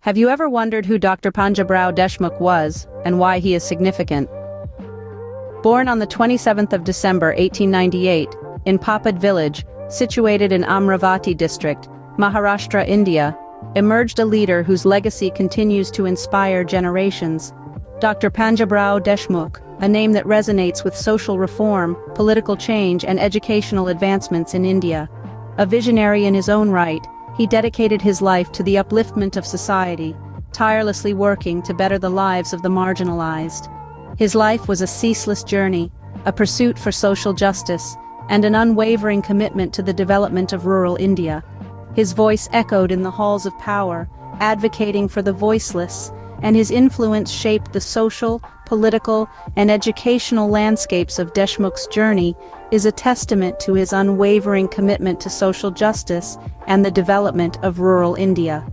Have you ever wondered who Dr. Panjabrao Deshmukh was, and why he is significant? Born on the 27th of December 1898, in Papad village, situated in Amravati district, Maharashtra, India, emerged a leader whose legacy continues to inspire generations. Dr. Panjabrao Deshmukh, a name that resonates with social reform, political change, and educational advancements in India. A visionary in his own right, he dedicated his life to the upliftment of society, tirelessly working to better the lives of the marginalized. His life was a ceaseless journey, a pursuit for social justice, and an unwavering commitment to the development of rural India. His voice echoed in the halls of power, advocating for the voiceless, and his influence shaped the social, political, and educational landscapes of Deshmukh's journey is a testament to his unwavering commitment to social justice and the development of rural India.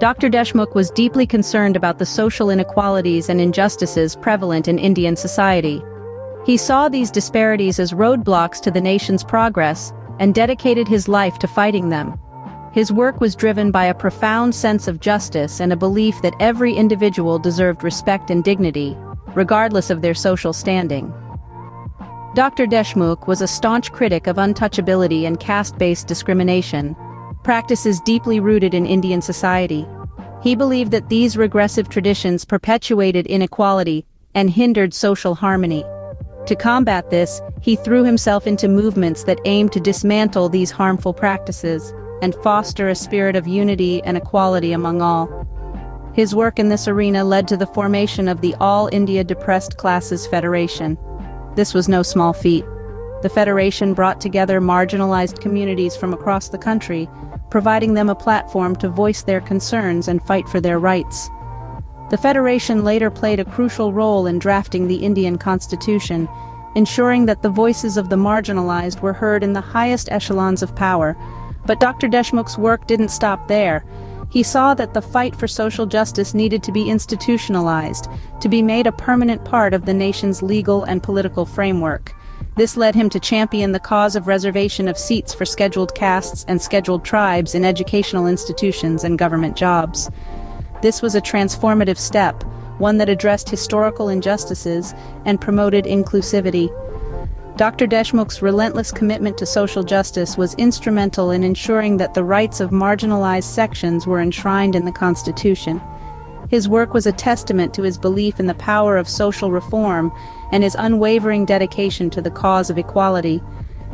Dr. Deshmukh was deeply concerned about the social inequalities and injustices prevalent in Indian society. He saw these disparities as roadblocks to the nation's progress and dedicated his life to fighting them. His work was driven by a profound sense of justice and a belief that every individual deserved respect and dignity, regardless of their social standing. Dr. Deshmukh was a staunch critic of untouchability and caste-based discrimination, practices deeply rooted in Indian society. He believed that these regressive traditions perpetuated inequality and hindered social harmony. To combat this, he threw himself into movements that aimed to dismantle these harmful practices and foster a spirit of unity and equality among all. His work in this arena led to the formation of the All India Depressed Classes Federation. This was no small feat. The federation brought together marginalized communities from across the country, providing them a platform to voice their concerns and fight for their rights. The federation later played a crucial role in drafting the Indian Constitution, ensuring that the voices of the marginalized were heard in the highest echelons of power. But Dr. Deshmukh's work didn't stop there. He saw that the fight for social justice needed to be institutionalized, to be made a permanent part of the nation's legal and political framework. This led him to champion the cause of reservation of seats for scheduled castes and scheduled tribes in educational institutions and government jobs. This was a transformative step, one that addressed historical injustices and promoted inclusivity. Dr. Deshmukh's relentless commitment to social justice was instrumental in ensuring that the rights of marginalized sections were enshrined in the Constitution. His work was a testament to his belief in the power of social reform and his unwavering dedication to the cause of equality.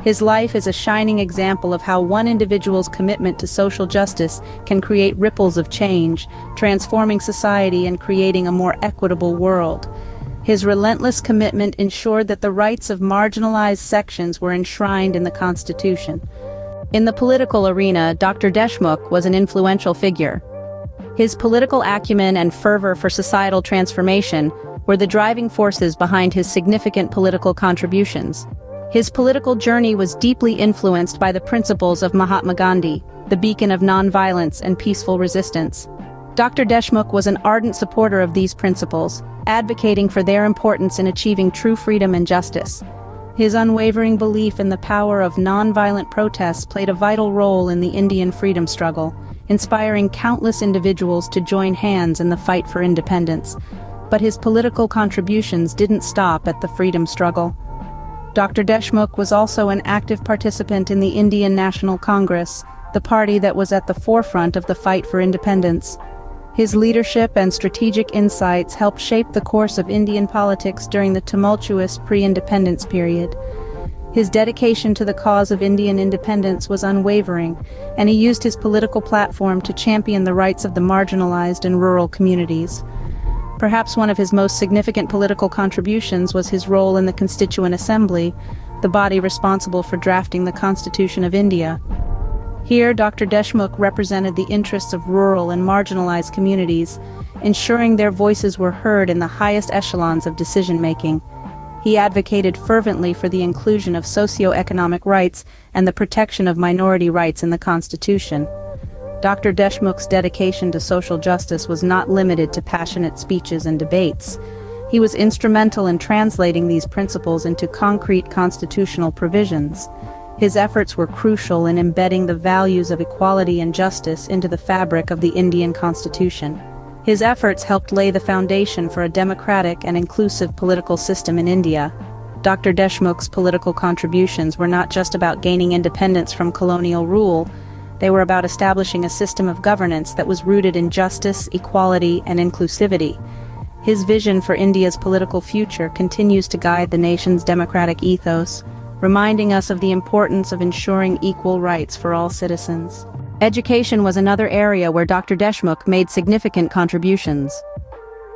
His life is a shining example of how one individual's commitment to social justice can create ripples of change, transforming society and creating a more equitable world. His relentless commitment ensured that the rights of marginalized sections were enshrined in the Constitution. In the political arena, Dr. Deshmukh was an influential figure. His political acumen and fervor for societal transformation were the driving forces behind his significant political contributions. His political journey was deeply influenced by the principles of Mahatma Gandhi, the beacon of nonviolence and peaceful resistance. Dr. Deshmukh was an ardent supporter of these principles, advocating for their importance in achieving true freedom and justice. His unwavering belief in the power of nonviolent protests played a vital role in the Indian freedom struggle, inspiring countless individuals to join hands in the fight for independence. But his political contributions didn't stop at the freedom struggle. Dr. Deshmukh was also an active participant in the Indian National Congress, the party that was at the forefront of the fight for independence. His leadership and strategic insights helped shape the course of Indian politics during the tumultuous pre-independence period. His dedication to the cause of Indian independence was unwavering, and he used his political platform to champion the rights of the marginalized in rural communities. Perhaps one of his most significant political contributions was his role in the Constituent Assembly, the body responsible for drafting the Constitution of India. Here, Dr. Deshmukh represented the interests of rural and marginalized communities, ensuring their voices were heard in the highest echelons of decision-making. He advocated fervently for the inclusion of socio-economic rights and the protection of minority rights in the Constitution. Dr. Deshmukh's dedication to social justice was not limited to passionate speeches and debates. He was instrumental in translating these principles into concrete constitutional provisions. His efforts were crucial in embedding the values of equality and justice into the fabric of the Indian Constitution. His efforts helped lay the foundation for a democratic and inclusive political system in India. Dr. Deshmukh's political contributions were not just about gaining independence from colonial rule, they were about establishing a system of governance that was rooted in justice, equality, and inclusivity. His vision for India's political future continues to guide the nation's democratic ethos, reminding us of the importance of ensuring equal rights for all citizens. Education was another area where Dr. Deshmukh made significant contributions.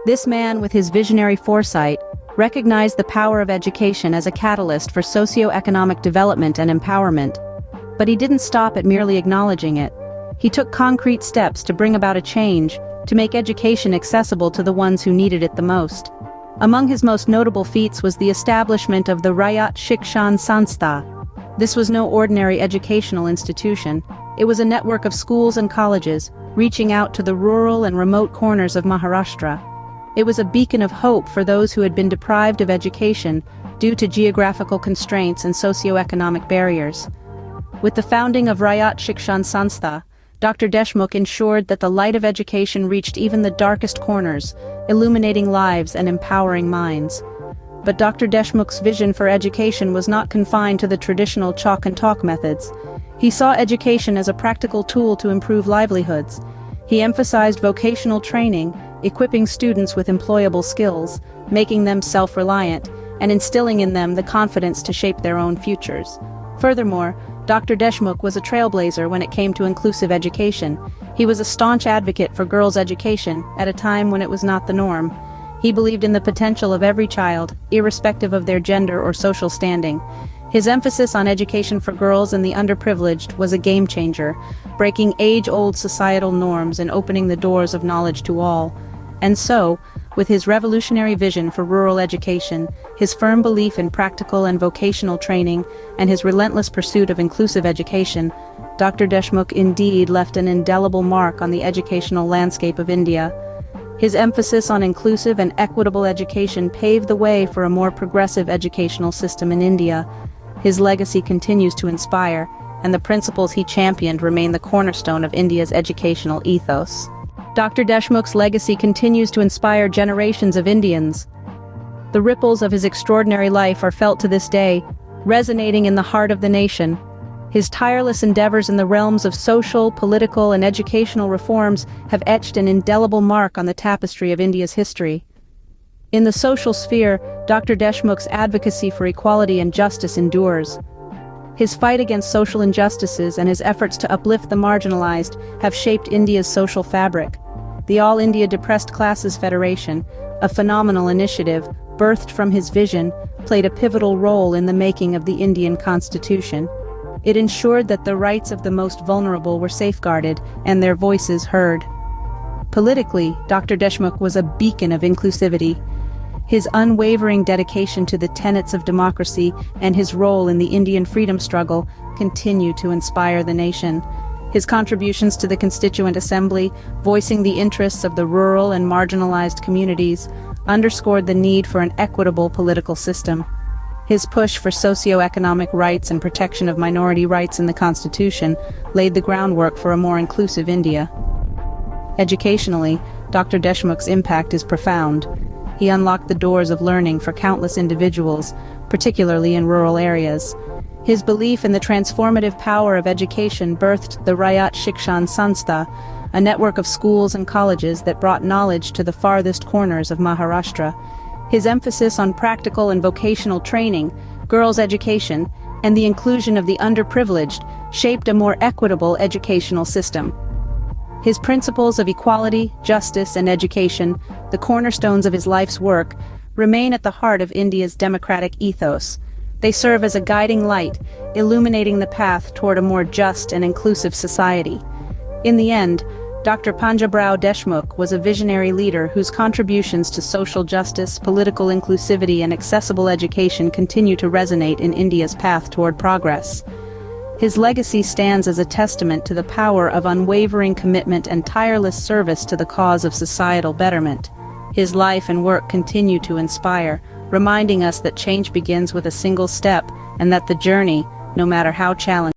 This man, with his visionary foresight, recognized the power of education as a catalyst for socio-economic development and empowerment. But he didn't stop at merely acknowledging it. He took concrete steps to bring about a change, to make education accessible to the ones who needed it the most. Among his most notable feats was the establishment of the Rayat Shikshan Sanstha. This was no ordinary educational institution. It was a network of schools and colleges, reaching out to the rural and remote corners of Maharashtra. It was a beacon of hope for those who had been deprived of education due to geographical constraints and socio-economic barriers. With the founding of Rayat Shikshan Sanstha, Dr. Deshmukh ensured that the light of education reached even the darkest corners, illuminating lives and empowering minds. But Dr. Deshmukh's vision for education was not confined to the traditional chalk and talk methods. He saw education as a practical tool to improve livelihoods. He emphasized vocational training, equipping students with employable skills, making them self-reliant, and instilling in them the confidence to shape their own futures. Furthermore, Dr. Deshmukh was a trailblazer when it came to inclusive education. He was a staunch advocate for girls' education at a time when it was not the norm. He believed in the potential of every child, irrespective of their gender or social standing. His emphasis on education for girls and the underprivileged was a game-changer, breaking age-old societal norms and opening the doors of knowledge to all. And so, with his revolutionary vision for rural education, his firm belief in practical and vocational training, and his relentless pursuit of inclusive education, Dr. Deshmukh indeed left an indelible mark on the educational landscape of India. His emphasis on inclusive and equitable education paved the way for a more progressive educational system in India. His legacy continues to inspire, and the principles he championed remain the cornerstone of India's educational ethos. Dr. Deshmukh's legacy continues to inspire generations of Indians. The ripples of his extraordinary life are felt to this day, resonating in the heart of the nation. His tireless endeavors in the realms of social, political, and educational reforms have etched an indelible mark on the tapestry of India's history. In the social sphere, Dr. Deshmukh's advocacy for equality and justice endures. His fight against social injustices and his efforts to uplift the marginalized have shaped India's social fabric. The All India Depressed Classes Federation, a phenomenal initiative birthed from his vision, played a pivotal role in the making of the Indian Constitution. It ensured that the rights of the most vulnerable were safeguarded and their voices heard. Politically, Dr. Deshmukh was a beacon of inclusivity. His unwavering dedication to the tenets of democracy and his role in the Indian freedom struggle continue to inspire the nation. His contributions to the Constituent Assembly, voicing the interests of the rural and marginalized communities, underscored the need for an equitable political system. His push for socio-economic rights and protection of minority rights in the Constitution laid the groundwork for a more inclusive India. Educationally, Dr. Deshmukh's impact is profound. He unlocked the doors of learning for countless individuals, particularly in rural areas. His belief in the transformative power of education birthed the Rayat Shikshan Sanstha, a network of schools and colleges that brought knowledge to the farthest corners of Maharashtra. His emphasis on practical and vocational training, girls' education, and the inclusion of the underprivileged shaped a more equitable educational system. His principles of equality, justice, and education, the cornerstones of his life's work, remain at the heart of India's democratic ethos. They serve as a guiding light, illuminating the path toward a more just and inclusive society. In the end, Dr. Panjabrao Deshmukh was a visionary leader whose contributions to social justice, political inclusivity, and accessible education continue to resonate in India's path toward progress. His legacy stands as a testament to the power of unwavering commitment and tireless service to the cause of societal betterment. His life and work continue to inspire, reminding us that change begins with a single step and that the journey, no matter how challenging,